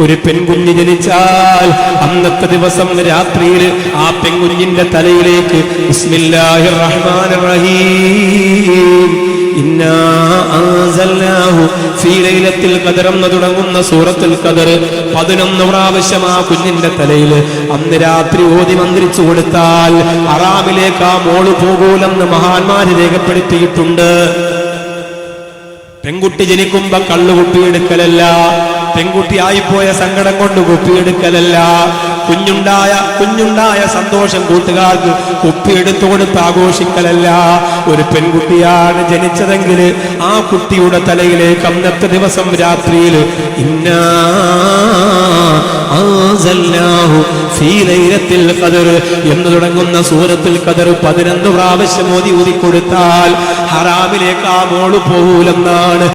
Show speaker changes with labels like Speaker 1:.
Speaker 1: ഒരു പെൺകുഞ്ഞ് ജനിച്ചാൽ അന്നത്തെ ദിവസം രാത്രിയിൽ ആ പെൺകുഞ്ഞിന്റെ തലയിലേക്ക് ബിസ്മില്ലാഹിർ റഹ്മാനിർ റഹീം ഇന്നാ അൻസൽനാഹു ഫീ ലൈലത്തിൽ ഖദർ എന്ന് തുടങ്ങുന്ന സൂറത്തുൽ ഖദർ 11 പ്രാവശ്യം ആ കുഞ്ഞിന്റെ തലയിൽ അന്ന് രാത്രി ഓതി മന്ത്രിച്ചു കൊടുത്താൽ ഹറാമിലേക്ക് ആ മോള് പോകൂലെന്ന് മഹാന്മാര് രേഖപ്പെടുത്തിയിട്ടുണ്ട്. പെൺകുട്ടി ജനിക്കുമ്പോ കള്ളു കുപ്പിയെടുക്കലല്ല, പെൺകുട്ടിയായിപ്പോയ സങ്കടം കൊണ്ട് കുപ്പിയെടുക്കലല്ല, കുഞ്ഞുണ്ടായ സന്തോഷം കൂട്ടുകാർക്ക് കുപ്പിയെടുത്തു കൊടുത്ത് ആഘോഷിക്കലല്ല. ഒരു പെൺകുട്ടിയാണ് ജനിച്ചതെങ്കിൽ ആ കുട്ടിയുടെ തലയിലേക്ക് അന്നത്തെ ദിവസം രാത്രിയിൽ ഇന്നാ അൻസൽനാഹു ഫീ ലൈലത്തിൽ ഖദർ എന്ന് തുടങ്ങുന്ന സൂറത്തുൽ ഖദർ 11 പ്രാവശ്യം ഓതി കൊടുത്താൽ ഹറാമിലേക്ക് ആ മോള് പോകൂലെന്നാണ്.